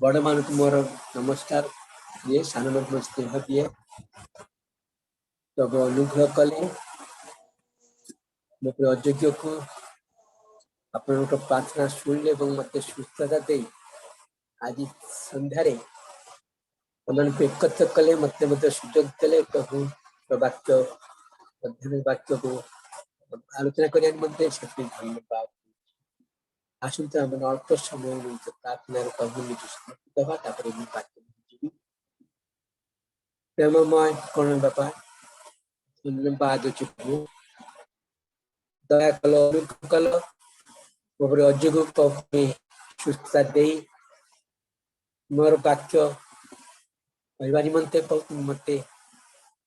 बड़ मान को मोर नमस्कार दिए सान मान स्नेह दिए तब अनुग्रह कले मो अयोग्य को आपण प्रार्थना शुणिले मत सुस्थता दे आज संध्यारे एकत्र कले मत सुजोग देले प्रभु वाक्य अध्ययन वाक्य को आलोचना करने धन्यवाद आसंता मैंने अल्प समय प्रार्थना प्रभु निज समर्पित हवा वाक्य प्रेममय कर्ण बापा धन्यवाद प्रभु दया कल अनुग्रह कल मोर अयोग्य सुस्थता दे मोर वाक्य कहवा निमंते मत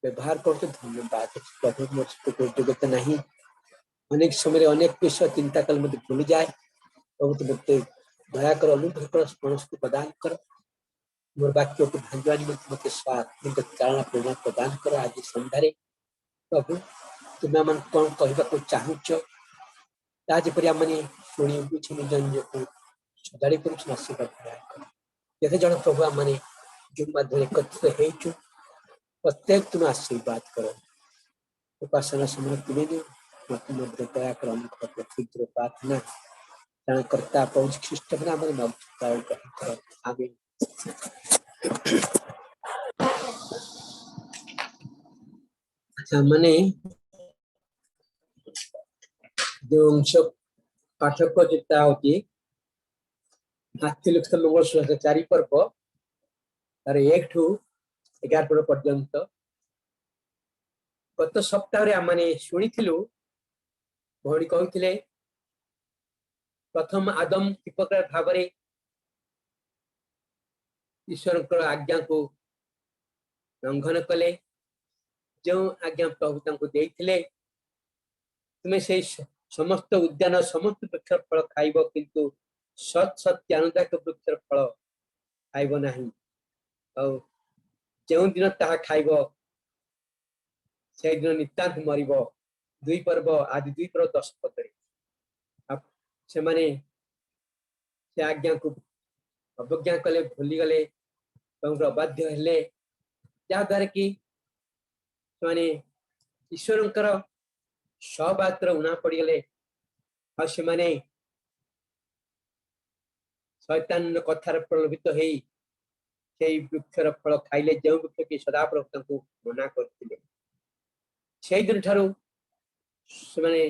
व्यवहार करते धन्यवाद प्रभु मोर योग्यता नहीं अनेक समय अनेक विषय चिंता कल मत भूल जाए प्रभु मत दया कर अनुग्रह कर स्मरण प्रदान कर मोर वाक्य को भांगा निमंते मत स्वात्मिक चारणा प्रेरणा प्रदान कर आज संध्यारे प्रभु तुम्हें मन कौन कहवा चाहूच ताजपरी आम शुणी बुझी निज निजक सजाड़ी कर आशीर्वाद केते जन प्रभु आम जो माध्यम एकत्रित हो प्रत्येक तुम आशीर्वाद कर उपासना समय तुले मत मध्य दया कर अनुग्रह क्षुद्र प्रार्थना कर्ता पौष ख्रीष्ट आमीन। अच्छा माने जो अंश पाठक चिंता होती लिखित मंगल चारि पर्व तार 1 ठू 11 पर्व पर्यंत गत सप्ताह आम शुणी भौणी कहते प्रथम आदम कि प्रकार भाव ईश्वर आज्ञा को लंघन कले जो आज्ञा प्रभु देते तुम्हें से समस्त उद्यान समस्त वृक्ष फल खाइब किंतु सत सत्यानुदायक वृक्ष फल खाइब नहीं जो दिन ताहा खाइब से दिन नितांत मरिब 2 पर्व आदि 2 पर्व 10 पदरे से माने से आज्ञा को अवज्ञा कले भूली गले अबाध्य हेले जहाद्वारा कि माने ईश्वरंकर सहबात्र उना पड़गले आ से माने शैतान कथार प्रलोभित हो वृक्षर फल खाइले जो वृक्ष की सदाप्रभु मना करते से दिन ठारू से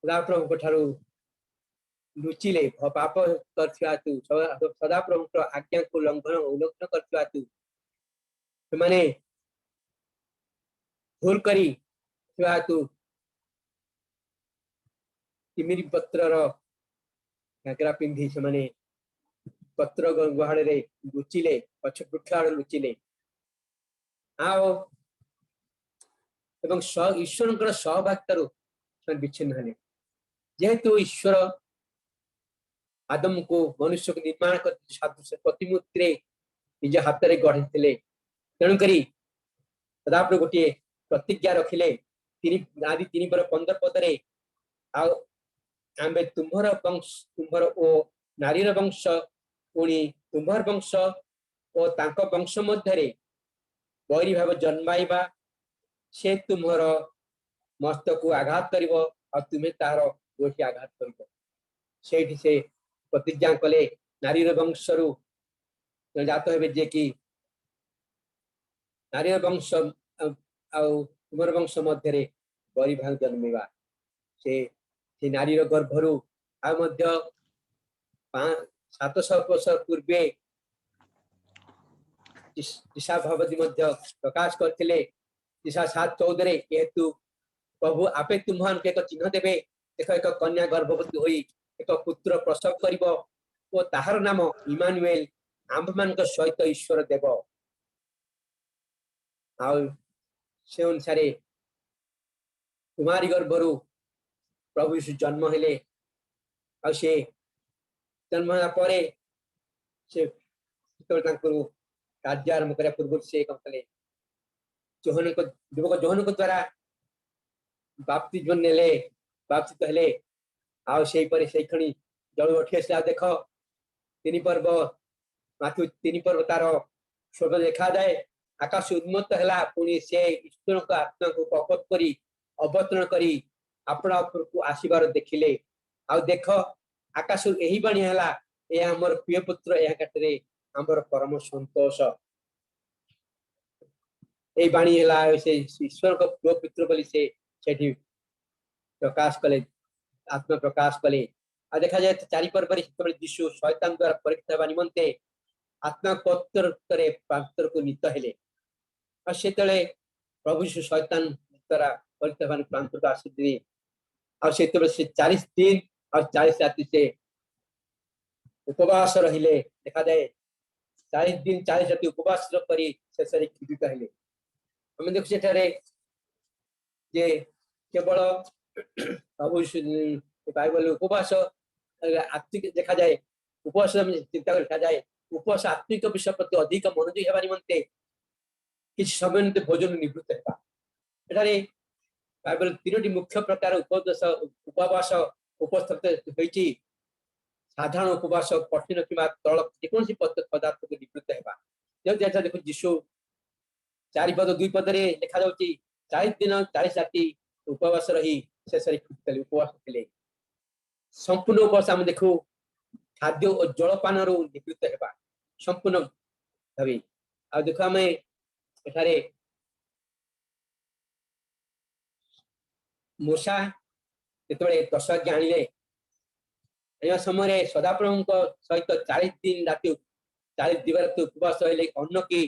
सदाप्रभु ठारू लुचिले पाप कर सदाप्रभु आज्ञा को लंघन उल्लंघन कर भूल करी तिमिरी पत्र घाघरा पिंधि से पत्र गुहाड़े लुचिले पक्ष वृक्ष आड़ लुचिले ईश्वर सहभागितार विच्छिन्न हेले जेहेतु ईश्वर आदम को मनुष्य को निर्माण कर प्रतिमूर्ति निज हाथ में गढ़ी तेणुक सदाप्रभु गोटे प्रतिज्ञा रखिले आदि 3 पर 15 पदरे आमे तुम्हर वंश तुम्हर ओ नारीर वंश पुणी तुम्हर वंश और तांको वंश मध्य बैरी भाव जन्माइबा से तुम्हर मस्तक को आघात करिव और तुम्हें तार गोठी आघात करिव से प्रतिज्ञा कले नारीर वंश रु जात हे जे कि नारीर वंश तुमर वंश मध्य बैरी भाव जन्मेवा से नारीर गर्भरु आ 700 वर्ष पूर्वे दिशा भगवती प्रकाश करते दिशा 7:14 जेहेतु प्रभु आपे तुम्हां एक चिन्ह देवे देख एक कन्या गर्भवती होई एक पुत्र प्रसव करिब ओ ताहार नाम इमानुएल आंभ मान सहित ईश्वर देव से अनुसार कुमारी गर्भरु प्रभु यीशु जन्म हेले से जन्म होगा से कार्य आरंभ करने पूर्व से कहते युवक जोहन को द्वारा बाप्तिस्म नेले बाप्तित हेले से खणी जल उठी आसला देख तीन पर्व माथु तीन पर्व तार स्वरूप देखा जाए आकाश उन्मत्त है पुणी से ईश्वर को आत्मा को प्रकट करी अवतरण करी अपना को आसीबार देखिले आ देख आकाश यही बाणी है ये हमर प्रिय पुत्र या कटरे हमर परम संतोष ए बाणी है से ईश्वर को प्रिय पुत्र बोली से सेठी प्रकाश कले आत्मा प्रकाश कले आ देखा जाए चारि पर्व रे यीशु शैतान द्वारा परीक्षा हेबा निमंते आत्मा पत्र करे पात्र को नित हेले आ सेतले प्रभु यीशु शैतान द्वारा परीक्षा हेबा प्रांत को आसीदि आ सेतले से 40 दिन और 40 रात से उपवास रहिले देखा जाए 40 दिन 40 रात उपवास करी शेष रे खिदित हेले हम देखु सेठारे जे केवल प्रभु बाइबल उपवास आत्मिक देखा जाए उपवास चिंता देखा जाए उपवास आत्मिक विषय प्रति अधिक मनोযোগী हेबा निमंते किछ समय निमित्त भोजन निवृत्त हेबा एठारे बाइबल तीनोटी मुख्य प्रकार उपवास उपस्थित होईची साधारण उपवास कठिन किंवा तल जेकोसी पदार्थ को निवृत्त हेबा जैसा देखो यीशु 4 पद 2 पद रे लिखा जाउची 40 दिन 40 राति उपवास रही शेष रे खिदितले उपवास थिले संपूर्ण उपवास हम देखो खाद्य और जलपान रो निवृत्त हेबा संपूर्ण भाबी आ देखो हमें एठारे मूसा जेतबे 10 आज्ञा आनिले ए समय सदाप्रभु सहित 40 दिन राति 40 दिवस उपवास रहिले अन्न की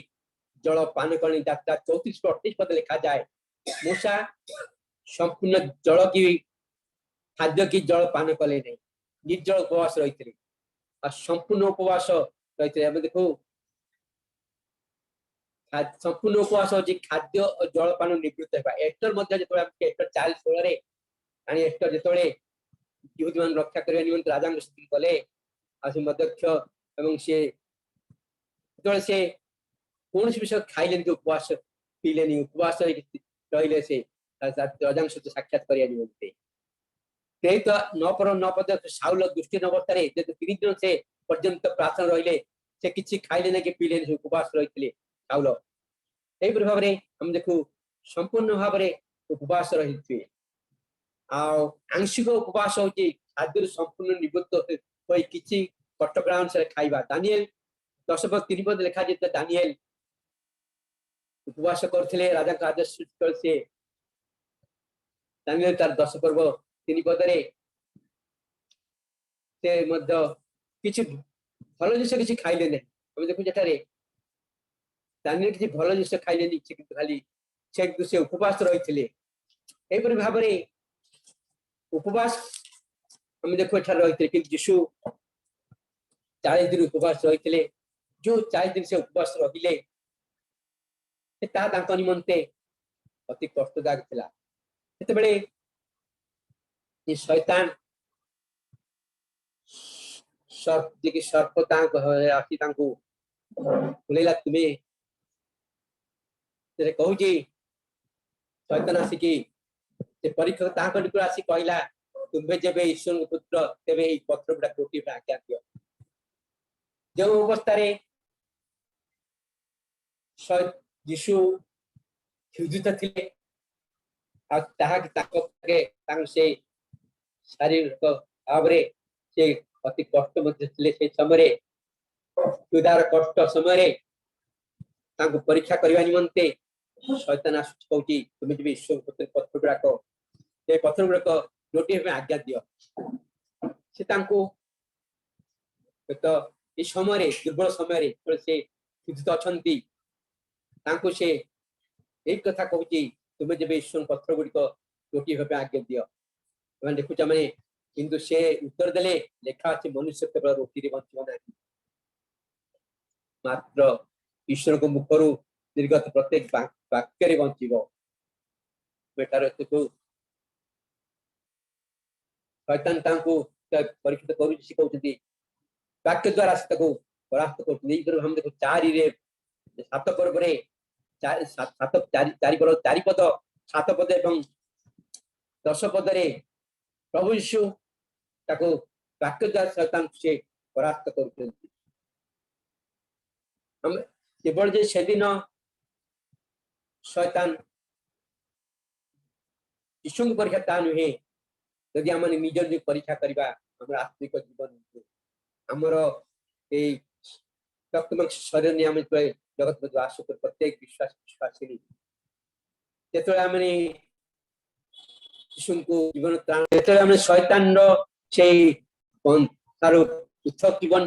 जल पान करने यात्रा 34-38 पद लिखा जाए मूसा संपूर्ण जल की खाद्य की जल पान कले नहीं निर्जल उपवास रही और संपूर्ण उपवास रही देखो संपूर्ण उपवास होची खाद्य और जल पान निवृत्त हेबा एस्टर मध्ये जेतबे एस्टर 4:16 रे आणि एस्टर जेतबे यहूदी मान रक्षा करबा निमंत राजा स्थिति कले आसी मध्यक्ष एवं से कौन विषय खाइले उपवास पीले उपवास रहिले से राजा सहित साक्षात करिया निमंते तो 9 पद साउल दुष्टि अवस्था रे जे 3 दिन से पर्यंत प्रार्थना रहिले से किछि खाइले न कि पीले उपवास रहितले साउल एई भाव रे हम देखु संपूर्ण भाव रे उपवास रहितले आ आंशिक उपवास होची खाद्य संपूर्ण निवृत्त होई किछि कटकरान से खाइबा दानिएल 10 पद 3 पद लिखा जेते दानिएल उपवास करथिले राजा का आदेश से दानिएल तार 10 पर्व 3 पद रे से मध्य किछि भलो जिस किछि खाइले नै हम देखु जेठारे दानिएल किछि भलो जिस खाइले नै कि खाली से उपवास रहिथिले एई पर भाव रे उपवास हम देखो एठार रहिथिले कि यीशु 40 दिन उपवास रहिथिले जो 40 दिन से उपवास रहिले ता तांको निमंते अति कष्टदायक थिला सेते बेले ये शैतान सर्प जे कि सर्प तांको आसी तांको बोलेला तुमे से कहू जी शैतान आसी कि से परीक्षा तांको निकल आसी कहला तुम्बे जेबे ईश्वर पुत्र तेबे ई पत्र गुडा कोटी पे आज्ञा दियो जो अवस्था रे यीशु क्षुधित थिले आ ताहा ताको से शारीरिक भाव रे से अति कष्ट मध्ये थिले से समय क्षुधार कष्ट समय ताको परीक्षा करबा निमंते शैतान आसुच कहूची तुमे जे ईश्वर पुत्र पत्र गुडा को से पत्र गुडा को लोटी पे आज्ञा दियो से ताको तो इस समय दुर्बल समय से क्षुधित अछंती तांको से एक कथा कहूची तुमे जब ईश्वर पत्र गुडी को लोटी भाबे आज्ञा दियो मैं देखु माने किंतु से उत्तर देले लेखा अछि मनुष्य केवल रोटी रे बंचिबो नाही मात्र ईश्वर को मुखरु निर्गत प्रत्येक वाक्य रे बंचिबो बेटार तो शैतान तांको परीक्षित करू सिखौती वाक्य द्वारा तको परास्त करते हम देखो 4 रे 7 पर्व रे 4 पद 7 पद एवं 10 पद रे प्रभु यीशु ताको वाक्य द्वारा शैतान से परास्त करुछन्ति हम केवल जे सेदिन शैतान यीशु परीक्षा ता नुहे यदि आम निज निज परीक्षा करवा आम आत्मिक जीवन आमर रक्तमांस शरीर ने आम जगत में आस कर प्रत्येक विश्वासी जो आम यीशु को जीवन त्राण आम शैतान तार पृथक जीवन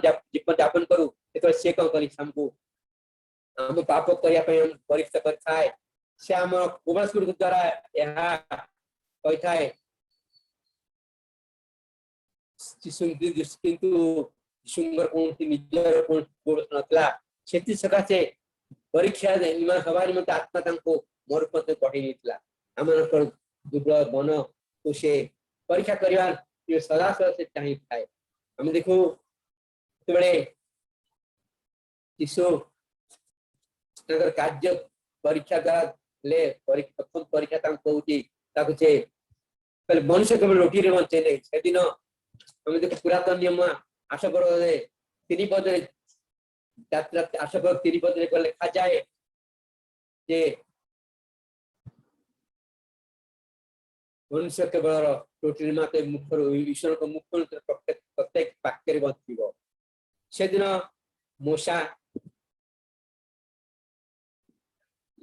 यापन करूँ से कौन कर आम पाप करने परीक्षा कर से आम उपवास द्वारा यह कही थाए किंतु यीशुंगर कौन निजर कौन नथला सेति सकासे परीक्षा हवा निमंते आत्मा तांको मोर पते पठै नितला आमर दुर्बल मन को से परीक्षा करवा ये सदा से चाहि थाए हम देखो तबे यीशु नगर कार्य परीक्षा का ले प्रथम परीक्षा तांको होती ताको से कल मनुष्य केवल रोटी रे बंचे नहीं से दिन हम देखो पुरातन नियम आशा करो तीन पद यात्रा आशा करो तीन पद रे लिखा जाए जे मनुष्य केवल रोटी माते मुख ईश्वर को मुख प्रत्येक वाक्य रे बंचिबो से दिन मूसा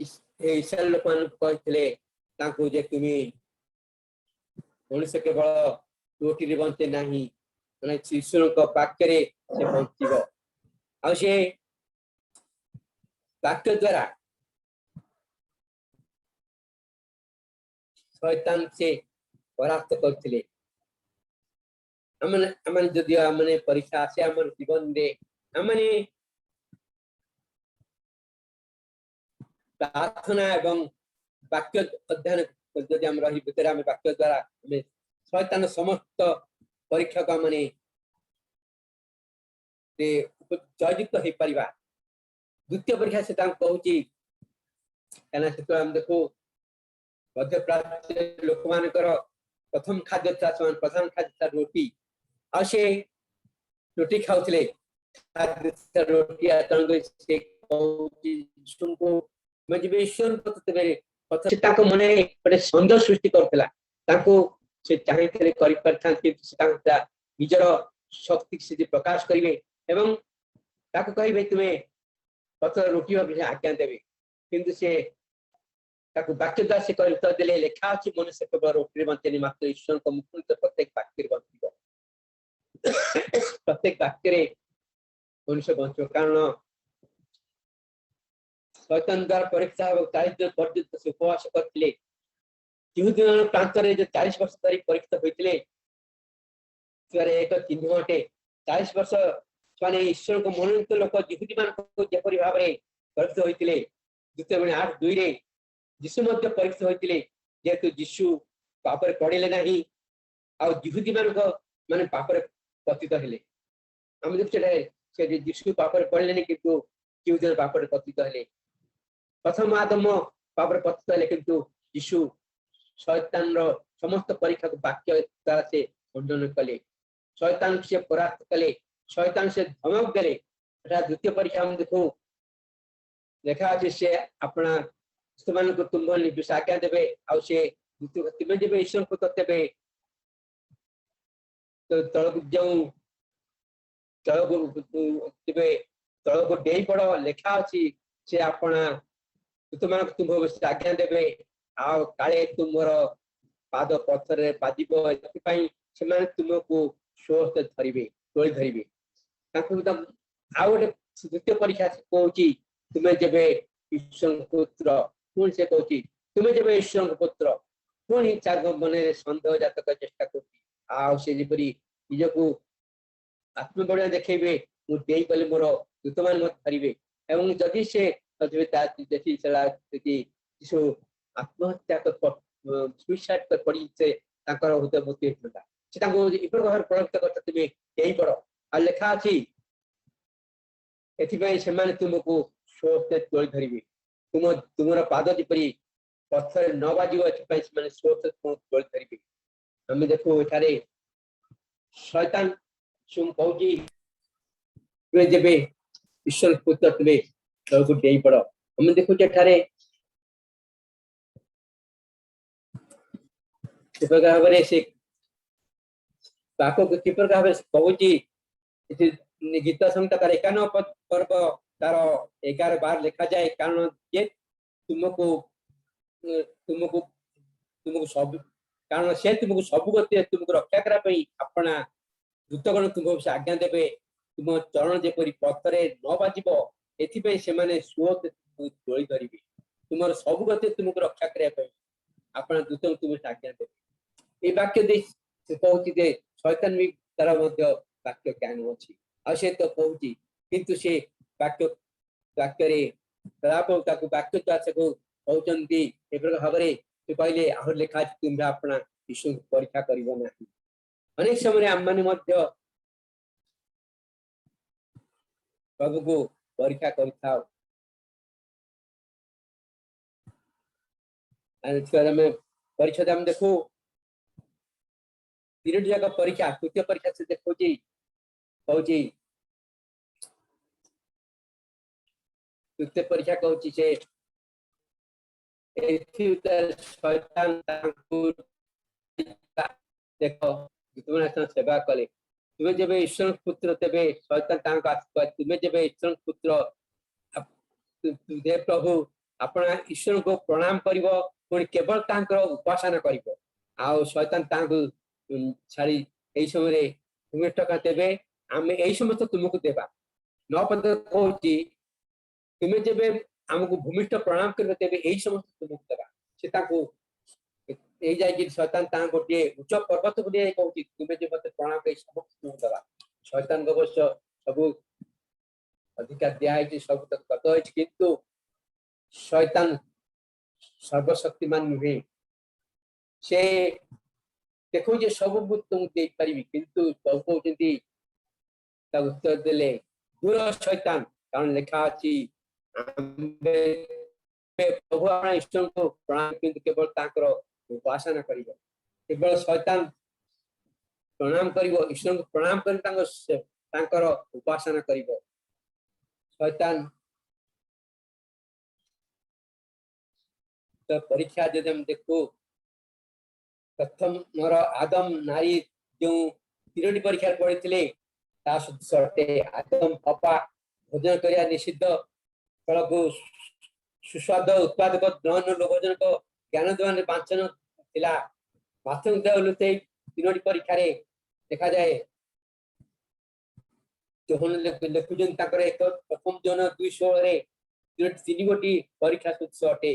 ईश्वर लोक कहते तांको जे तुमी मनुष्य केवल रोटी रे बंचे नहीं माने ईश्वर को वाक्य रे से बंचिबो आ से वाक्य द्वारा शैतान से परास्त करथिले हमने जदि हमने परीक्षा आसे हमर जीवन दे हमने प्रार्थना एवं वाक्य अध्ययन जदि हम रही भितर हम वाक्य द्वारा हमें शैतान समस्त परीक्षा का माने ते जययुक्त हो परिबा द्वितीय परीक्षा से तांको कहूची एना से हम देखो मध्य प्राच्य लोक मानकर प्रथम खाद्य था प्रधान खाद्य था रोटी आ से रोटी खाउथिले खाद्य रोटी आतंग से कहूची सुनको मजबेशन पतते पथ ताको मने बड़े सुंदर सृष्टि करथला ताको से चाहे करि परथान कि तांका निजर शक्ति से प्रकाश करिवे एवं ताको कहिबे तुमे पत्र रोटी आज्ञा देबे किंतु से ताको वाक्य द्वारा से कहि उत्तर देले लेखा अछि मनुष्य केवल रोटी बंचेनि मात्र ईश्वर को मुख प्रत्येक वाक्य बंचिबो प्रत्येक वाक्य रे मनुष्य बंचो कारण शैतान द्वारा परीक्षा और 40 दिन पर्यंत से उपवास करथिले यहूदी प्रांत रे जो 40 वर्ष धरि परीक्षा होइतिले सेरे एक चिन्ह अटे 40 वर्ष माने ईश्वर को मनोनीत लोक यहूदी मान को जेपरि भाबरे परीक्षा होइतिले द्वितीय बने 8:2 रे यीशु मध्य परीक्षा होइतिले जेतु यीशु पाप रे पड़िले नाही आ यहूदी मान को माने पाप रे पतित हेले हम देखछे से यीशु पाप रे पड़िले नहीं किंतु यहूदी पाप रे पतित हेले प्रथम आदम पाप रे पतित हेले किंतु यीशु शैतान रो समस्त परीक्षा को वाक्य द्वारा से खंडन कले शैतान से परास्त कले शैतान से धमक देले द्वितीय परीक्षा हम देखो देखा अछि से अपना स्तमान को तुम निर्दोष आज्ञा देबे आ से द्वितीय तुमे जेबे ईश्वर को ततेबे तो तळक जाऊ तळ को डेई पड़ो लेखा अछि से अपना तुम तुम आज्ञा देबे आ काले तुमर पाद पत्थर रे बाजिबो एथिपाई सेमाने तुमको शोध धरिबे तोଳି धरिबे ताकू तम आ गोटे द्वितीय परीक्षा कहूची तुमे जेबे ईश्वर पुत्र पुन से कहूची तुमे जेबे ईश्वर पुत्र पुनी चार मने संदेह जातक चेष्टा करती आ से जेपरी निजको आत्मबल देखेबे मु देई कले मोर दूतमान मत धरिबे एवं जदि से तजबे ता देखि चला कि यीशु आत्महत्या कर सुसाइड कर पड़ी से ताकर हृदय मृत्यु होता से ताको इपर घर प्रयुक्त करते बे देई पड़ो आ लेखा अछि एथिबे सेमाने तुमको सोते तोଳି धरिबे तुमर पाद जेपरी पत्थर न बाजियो एथिबे सेमाने सोते तोଳି धरिबे हम देखो एठारे शैतान सुम कहूची तुमे जेबे ईश्वर पुत्र तुमे तल को डेई पड़ हम देखु ठारे भाव से किपर भाव कहूँ गीत संहिता 51 पर्व तार 11-12 लिखा जाए कारण ये तुमको तुमको तुमको सब कारण से तुमको सब गति तुमको रक्षा करने अपना दूतगण तुमको से आज्ञा देवे तुम चरण जेपरी पथरे न बाजिब एथि से सुओ तोली धरवे तुम सब गति तुमको रक्षा करने अपना दूत तुम आज्ञा देवे ये वाक्य दे कहूँ शैतान भी तार वाक्य ज्ञान अच्छी आ से तो कहूँ किंतु से वाक्य वाक्य वाक्य चाष को कहते भाव से कहले आहर लिखा तुम्हें अपना ईश्वर परीक्षा करना अनेक समय आम मैंने प्रभु को परीक्षा कर परीक्षा हम देखो 3 जगह परीक्षा तृतीय परीक्षा से देखो कहूँ तृतीय परीक्षा कहूँ से शैतान देख तुम सेवा कले तुम्हें जब ईश्वर पुत्र तेरे शैतान तुम्हें जब ईश्वर पुत्र प्रभु अपना ईश्वर को प्रणाम कर केवल उपासना कर शैतान छाड़ी यही समय तुम्हें टका देवे आम यही समस्त तुमको देवा 9 पद कहूँ तुम्हें जब आमको भूमिष्ठ प्रणाम कर यही समस्त तुमको देवा से जाए शैतान गोटे उच्च पर्वत को दिए कहूँ तुम्हें जो मत प्रणाम कर समस्त तुमको देवा शैतान को अवश्य सब अधिकार दिखाई सब तक कत किंतु शैतान सर्वशक्तिमान नुहे से देखो जे सब तुम दे पारि किंतु कहते उत्तर देले दूर शैतान कारण लिखा अच्छी प्रभु अपना ईश्वर को प्रणाम किंतु केवल उपासना कर केवल शैतान प्रणाम कर ईश्वर को प्रणाम कर उपासना कर शैतान तो परीक्षा जब हम देखो प्रथम मोर आदम नारी जो 3 परीक्षा पढ़ी आदम पपा भोजन करिया निषिद्ध फल को सुस्वाद उत्पादक ग्रहण भोजन को ज्ञान द्वान वांचन थिला वास्तविक 3 परीक्षा देखा जाए लिखुन प्रथम जन 2:16 3 गोटी परीक्षा तुच्छ अटे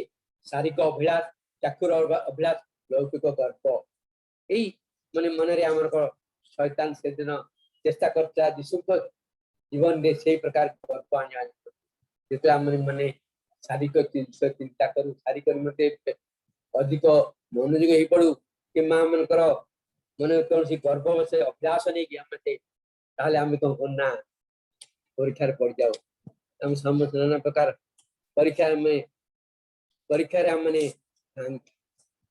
शारीरिक अभिलाष चाकुर अभिलाष लौकिक गर्व यही माने मन आमर शैतान से दिन चेष्टा करता यीशु जीवन में से प्रकार गर्व आने मैंने शारीरिक चिंता करूँ शारीरिक मत अधिक मनोযোগ हो पड़ू कि माँ मनकर मन कौन गर्व से अभ्यास नहीं आम कौन करना परीक्षा पड़ जाओ आम समस्त नाना प्रकार परीक्षा में मैंने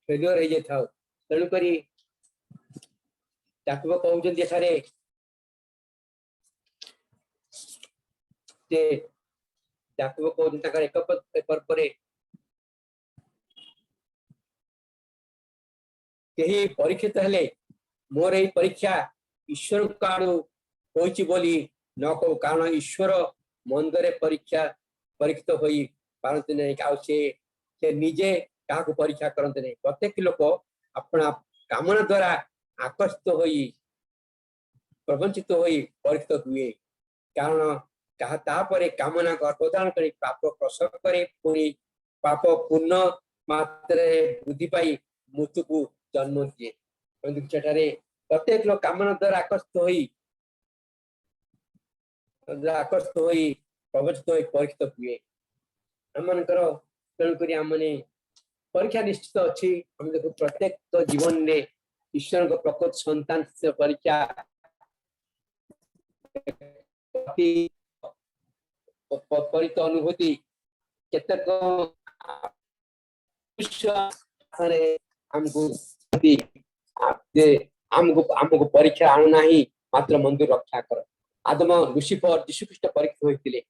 फेल्योर हो जाता तेणुक कहते एक पेपर पर परीक्षित हेले मोर यही परीक्षा ईश्वर आड़ू होइछि बोली न कहू कारण ईश्वर मंदरे परीक्षित हो पारती नहीं से निजे क्या परीक्षा करते नहीं प्रत्येक लोक अपना कामना द्वारा आकर्षित हो प्रवंचित हो परीक्षित हुए कारण तापर कामना गर्भधारण कर पाप प्रसव करे पुणी पाप पूर्ण मात्रा वृद्धि पाई मृत्यु को जन्म दिए सेठारे प्रत्येक लोग कामना द्वारा आकर्षित हो प्रवचित हो परीक्षित हुए आम तेणुक आम परीक्षा निश्चित अच्छी हम देखो प्रत्येक तो जीवन में ईश्वर को प्रकृत संतान से परीक्षा परित अनुभूति केतक हमको परीक्षा आणुना ही मात्र मंदिर रक्षा कर आदम लुसिफर जीशुख्रीष्ट परीक्षा होते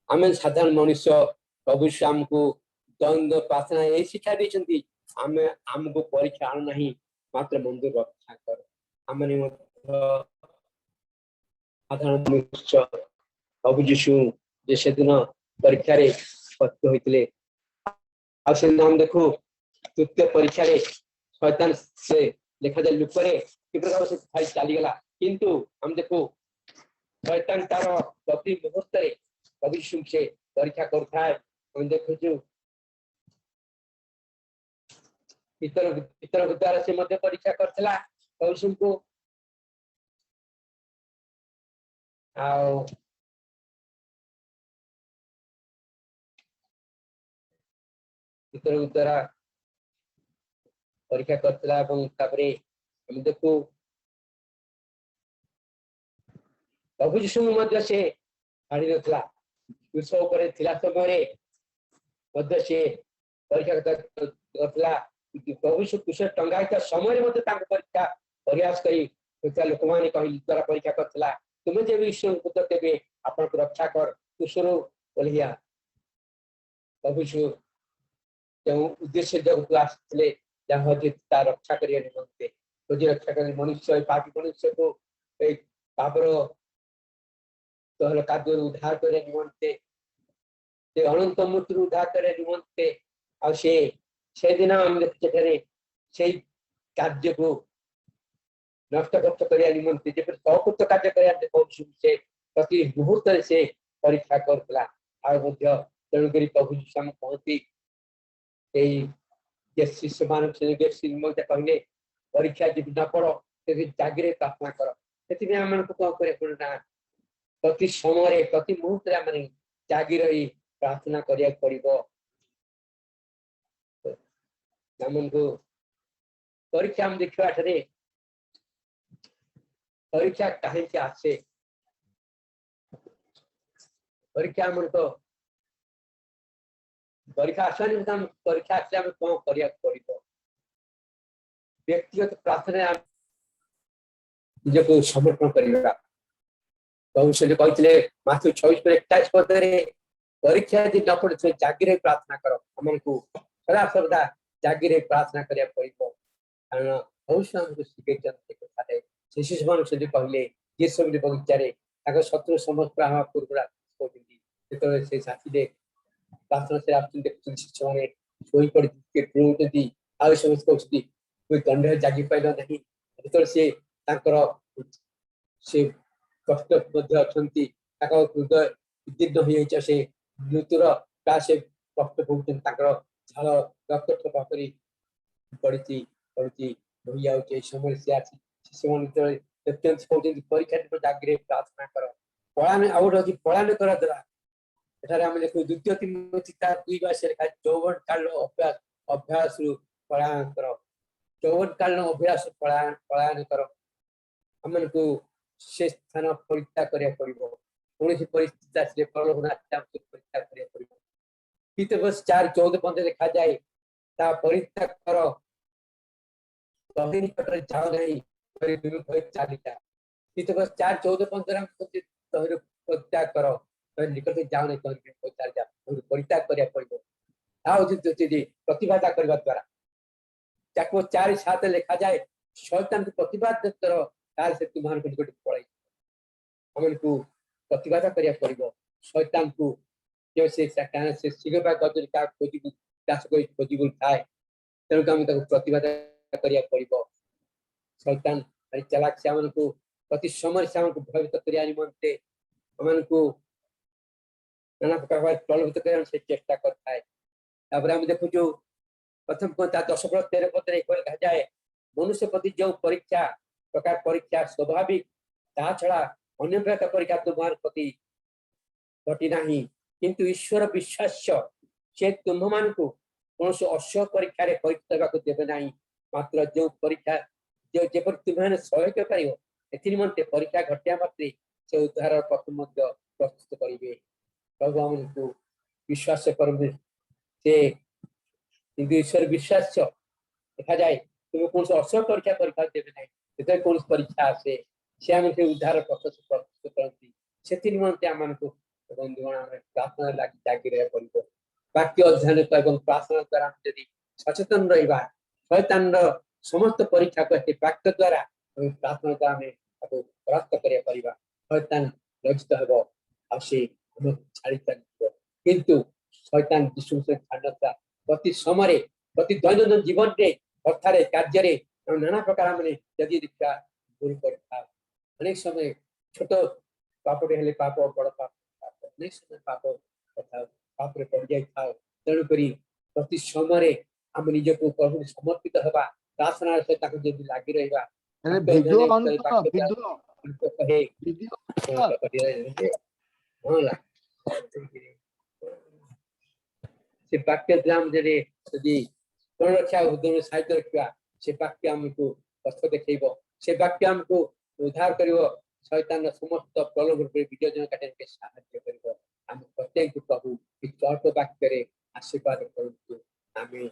आम साधारण मनुष्य प्रभु श्याम को द्वंद्व प्रार्थना यही शिक्षा देते आम आमको परीक्षा आनु ना मात्र बंधु रक्षा कर आम साधारण मनुष्य प्रभु जीशु से दिन परीक्षा होते आम देखो तृतीय परीक्षा शैतान से देखा जाए लुकरे प्रकार से चलीगला किंतु हम देखो शैतान तार प्रति मुहूर्त प्रभु यीशु से परीक्षा करता है हम देखु पितर द्वारा से मध्य परीक्षा करथला प्रभु यीशु को पितर द्वारा परीक्षा करथला हम देखु प्रभु यीशु मध्य से छाड़ी नथला क्रूस ऊपर थिला समय मध्य से परीक्षा करथला प्रभु यीशु क्रूस टंगाइता समय मध्य तांको परीक्षा प्रयास करी लोक माने कहि द्वारा परीक्षा करथला तुमे जे ईश्वर पुत्र तेबे आपन को रक्षा कर क्रूसरो बोलिया प्रभु यीशु जो उद्देश्य जगत आसले जहाँ तार रक्षा करिया निमंते तुझे रक्षा कर मनुष्य पापी मनुष्य को एक पापर तो कादुर उद्धार करे निमंते से अनंत मृत्यु उद्धार करे निमंते आ से दिन हम देखते से कार्य को नष्ट करिया निमंते जे सकुत कार्य करिया से प्रति मुहूर्त से परीक्षा करथला आ मध्य तेणुकरी प्रभु यीशु हम कहती शिष्य मान कहले परीक्षा जब न पड़ो जागिरे प्रार्थना कर से आम को कौन कर प्रति समय प्रति मुहूर्त मैंने जागी रही प्रार्थना करिया पड़ो को परीक्षा हम देखा परीक्षा कहीं आसे परीक्षा मन तो परीक्षा आसानी परीक्षा आसे कौन करिया पड़ो व्यक्तिगत प्रार्थना निजको समर्पण करवा प्रभु से कहते माथु 26:41 पदरे परीक्षा यदि न पड़े जागिरे प्रार्थना कर हमको सदा सर्वदा जागिरे प्रार्थना करिया पड़ो कारण भविष्य हमको शिखे शिशु मान से कहले ये सब बगीचार शत्रु समस्त पूर्वरा कहते से साथी प्रार्थना से आप देखते शिशु मैंने शोई पड़ी आ समस्त कहते कोई दंड जागी पाइल नहीं जो से कष्ट हृदय उद्दीर्ण हो से मृत्युर से कष्ट भोग झाल रक्त ठोपा कर पड़ी बही जाऊे समय से आसी शिशु कहते परीक्षा जागिरे प्रार्थना कर पलायन आउट पलायन करा द्वारा एठारे आम देखो द्वितीय तिमोथी 2:22 लिखा यौवन काल अभ्यास अभ्यास पलायन कर यौवन काल अभ्यास पलायन कर आम को से स्थान परीक्षा करिया पड़ो कौन परिस्थिति आसे प्रलोभन परीक्षा करिया पड़ो तीत वर्ष 4:14-15 लिखा जाए ता परीक्षा कर निकट जाओ नहीं चलीजा तीत वर्ष 4:14-15 परीक्षा कर निकट जाओ नहीं चलीजा परीक्षा करिया पड़ो प्रतिबाधा करने द्वारा 4:7 लिखा जाए शैतान को प्रतिबाद कर तार से तुम्हारे निकट पड़े हमको प्रतिबाधा करिया पड़ो शैतान को जो से शीघ्र गजरी का खोजी थाए तेणुक आम प्रतिबाधा करिया पड़ो शैतान चलाक से को प्रति समय से भयभीत करिया निमंते हमको नाना प्रकार प्रलोभित करने से चेष्टा करता है आम देखु प्रथम 10:13 कहा जाए मनुष्य प्रति जो परीक्षा प्रकार परीक्षा स्वाभाविक ता छड़ा अन्य प्रकार परीक्षा तुम्हार प्रति घटी नहीं किंतु ईश्वर विश्वास से तुम मान को कौन अश्व परीक्षा परीक्षा देवे ना मात्र जो परीक्षा जो तुम्हें सहयोग कर निमंते परीक्षा घटिया मात्रे से उद्धार प्रथम प्रस्तुत करेंगे प्रभु को विश्वास करेंगे से ईश्वर विश्वास देखा जाए तुम कौन अश्व परीक्षा देवे ना कौन परीक्षा आसे से उद्धार प्रस्तुत से निमंते आम को बंधुगण आम प्रार्थना लगी रहा पड़ो वाक्य अध्ययन प्रार्थना द्वारा यदि सचेतन रहा शैतान समस्त परीक्षा को वाक्य द्वारा प्रार्थना द्वारा आम परास्त कर शैतान लज्जित हम छाड़ी चल किंतु शैतान विश्व से छाड़ प्रति समय प्रति दैनंदिन जीवन में कथा कार्य नाना प्रकार मैंने यदि दीक्षा भूल कर अनेक समय छोट पापटे हेले पाप बड़ पाप अनेक समय पाप कथा पाप पड़ जाए तेणुक प्रति समय आम निजक प्रभु समर्पित हवा प्रार्थना सहित लगी रहा वीडियो ऑन कहे से वाक्य यदि रक्षा उद्यम साहित्य रखा से वाक्य आमको कष्ट देखेब से वाक्य आमको उद्धार कर शैतान समस्त प्रलोभन विजय काटे साहाय्य कर प्रत्येक प्रभु वाक्य आशीर्वाद करूँ आम